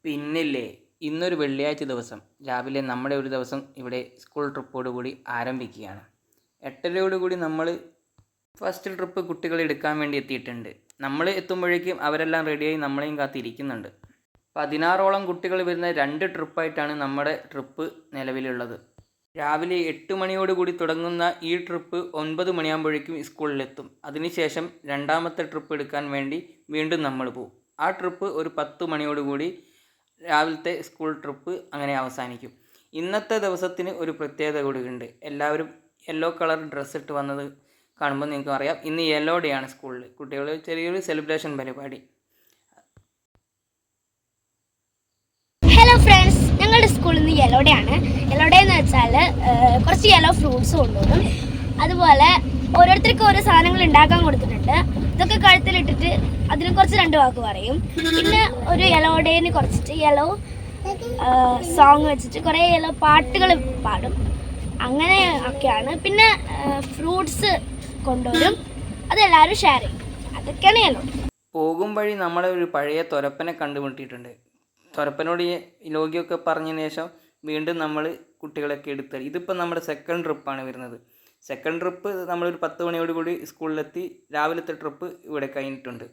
പിന്നില്ലേ, ഇന്നൊരു വെള്ളിയാഴ്ച ദിവസം രാവിലെ നമ്മുടെ ഒരു ദിവസം ഇവിടെ സ്കൂൾ ട്രിപ്പോട് കൂടി ആരംഭിക്കുകയാണ്. 8:30 നമ്മൾ ഫസ്റ്റ് ട്രിപ്പ് കുട്ടികളെ എടുക്കാൻ വേണ്ടി എത്തിയിട്ടുണ്ട്. നമ്മൾ എത്തുമ്പോഴേക്കും അവരെല്ലാം റെഡിയായി നമ്മളെയും കാത്തിരിക്കുന്നുണ്ട്. 16ഓളം കുട്ടികൾ വരുന്ന 2 ട്രിപ്പായിട്ടാണ് നമ്മുടെ ട്രിപ്പ് നിലവിലുള്ളത്. രാവിലെ 8 മണിയോടുകൂടി തുടങ്ങുന്ന ഈ ട്രിപ്പ് 9 മണിയാകുമ്പോഴേക്കും സ്കൂളിലെത്തും. അതിനുശേഷം രണ്ടാമത്തെ ട്രിപ്പ് എടുക്കാൻ വേണ്ടി വീണ്ടും നമ്മൾ പോകും. ആ ട്രിപ്പ് ഒരു 10 മണിയോടുകൂടി രാവിലത്തെ സ്കൂൾ ട്രിപ്പ് അങ്ങനെ അവസാനിക്കും. ഇന്നത്തെ ദിവസത്തിന് ഒരു പ്രത്യേകത കൂടിയുണ്ട്. എല്ലാവരും യെല്ലോ കളർ ഡ്രസ്സ് ഇട്ട് വന്നത് കാണുമ്പോൾ നിങ്ങൾക്ക് അറിയാം, ഇന്ന് യെല്ലോ ഡേ ആണ് സ്കൂളിൽ. കുട്ടികൾ ചെറിയൊരു സെലിബ്രേഷൻ പരിപാടി. ഹലോ ഫ്രണ്ട്സ്, ഞങ്ങളുടെ സ്കൂളിൽ നിന്ന് യെല്ലോ ഡേ ആണ്. യെല്ലോ ഡേ എന്ന് വെച്ചാൽ കുറച്ച് യെല്ലോ ഫ്രൂട്ട്സ് കൊണ്ടുവരും. അതുപോലെ ഓരോരുത്തർക്കും ഓരോ സാധനങ്ങൾ ഉണ്ടാക്കാൻ കൊടുത്തിട്ടുണ്ട്. ഇതൊക്കെ കഴുത്തിലിട്ടിട്ട് അതിനെ കുറച്ച് 2 വാക്ക് പറയും. പിന്നെ ഒരു യെല്ലോ ഡേന് കുറച്ചിട്ട് യെല്ലോ സോങ് വെച്ചിട്ട് കുറേ യെല്ലോ പാട്ടുകൾ പാടും. അങ്ങനെ ഒക്കെയാണ്. പിന്നെ ഫ്രൂട്ട്സ് കൊണ്ടുവരും, അതെല്ലാവരും ഷെയർ ചെയ്യും. അതൊക്കെയാണ് യെല്ലോ. പോകും വഴി നമ്മളെ ഒരു പഴയ തുരപ്പനെ കണ്ടുമുട്ടിയിട്ടുണ്ട്. തുരപ്പനോട് ഈ ലോകിയൊക്കെ പറഞ്ഞതിന് ശേഷം വീണ്ടും നമ്മൾ കുട്ടികളൊക്കെ എടുത്ത് ഇതിപ്പോൾ നമ്മുടെ സെക്കൻഡ് ട്രിപ്പാണ് വരുന്നത്. സെക്കൻഡ് ട്രിപ്പ് നമ്മളൊരു 10 മണിയോടുകൂടി സ്കൂളിലെത്തി. രാവിലത്തെ ട്രിപ്പ് ഇവിടെ കഴിഞ്ഞിട്ടുണ്ട്.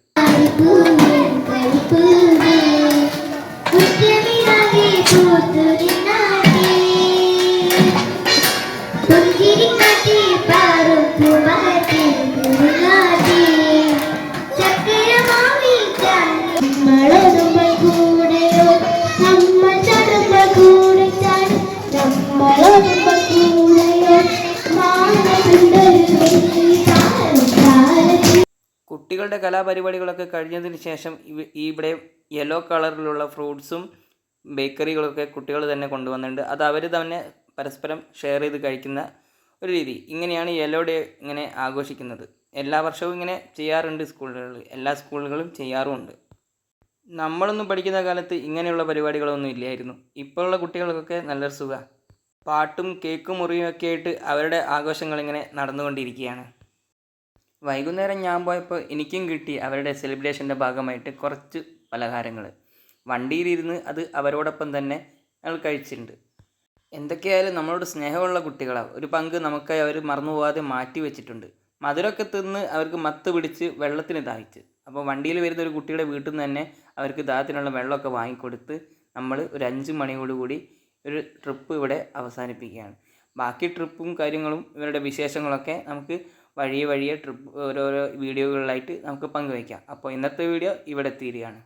കുട്ടികളുടെ കലാപരിപാടികളൊക്കെ കഴിഞ്ഞതിന് ശേഷം ഇവിടെ യെല്ലോ കളറിലുള്ള ഫ്രൂട്ട്സും ബേക്കറികളൊക്കെ കുട്ടികൾ തന്നെ കൊണ്ടുവന്നിട്ടുണ്ട്. അത് അവർ തന്നെ പരസ്പരം ഷെയർ ചെയ്ത് കഴിക്കുന്ന ഒരു രീതി. ഇങ്ങനെയാണ് യെല്ലോ ഡേ ഇങ്ങനെ ആഘോഷിക്കുന്നത്. എല്ലാ വർഷവും ഇങ്ങനെ ചെയ്യാറുണ്ട് സ്കൂളുകളിൽ, എല്ലാ സ്കൂളുകളും ചെയ്യാറുമുണ്ട്. നമ്മളൊന്നും പഠിക്കുന്ന കാലത്ത് ഇങ്ങനെയുള്ള പരിപാടികളൊന്നും ഇല്ലായിരുന്നു. ഇപ്പോഴുള്ള കുട്ടികൾക്കൊക്കെ നല്ലൊരു സുഖമാണ്. പാട്ടും കേക്കും മുറിയും ഒക്കെ ആയിട്ട് അവരുടെ ആഘോഷങ്ങളിങ്ങനെ നടന്നുകൊണ്ടിരിക്കുകയാണ്. വൈകുന്നേരം ഞാൻ പോയപ്പോൾ എനിക്കും കിട്ടി അവരുടെ സെലിബ്രേഷൻ്റെ ഭാഗമായിട്ട് കുറച്ച് പലഹാരങ്ങൾ. വണ്ടിയിലിരുന്ന് അത് അവരോടൊപ്പം തന്നെ ഞങ്ങൾ കഴിച്ചിട്ടുണ്ട്. എന്തൊക്കെയായാലും നമ്മളോട് സ്നേഹമുള്ള കുട്ടികളാണ്. ഒരു പങ്ക് നമുക്കായി അവർ മറന്നു പോകാതെ മാറ്റി വെച്ചിട്ടുണ്ട്. മധുരമൊക്കെ തിന്ന് അവർക്ക് മത്ത് പിടിച്ച് വെള്ളത്തിന് ദാഹിച്ച്. അപ്പോൾ വണ്ടിയിൽ വരുന്ന ഒരു കുട്ടിയുടെ വീട്ടിൽ നിന്ന് തന്നെ അവർക്ക് ദാഹത്തിനുള്ള വെള്ളമൊക്കെ വാങ്ങിക്കൊടുത്ത് നമ്മൾ ഒരു 5 മണിയോടുകൂടി ഒരു ട്രിപ്പ് ഇവിടെ അവസാനിപ്പിക്കുകയാണ്. ബാക്കി ട്രിപ്പും കാര്യങ്ങളും ഇവരുടെ വിശേഷങ്ങളൊക്കെ നമുക്ക് വഴിയെ ട്രിപ്പ് ഓരോരോ വീഡിയോകളിലായിട്ട് നമുക്ക് പങ്കുവയ്ക്കാം. അപ്പോൾ ഇന്നത്തെ വീഡിയോ ഇവിടെ തീരുകയാണ്.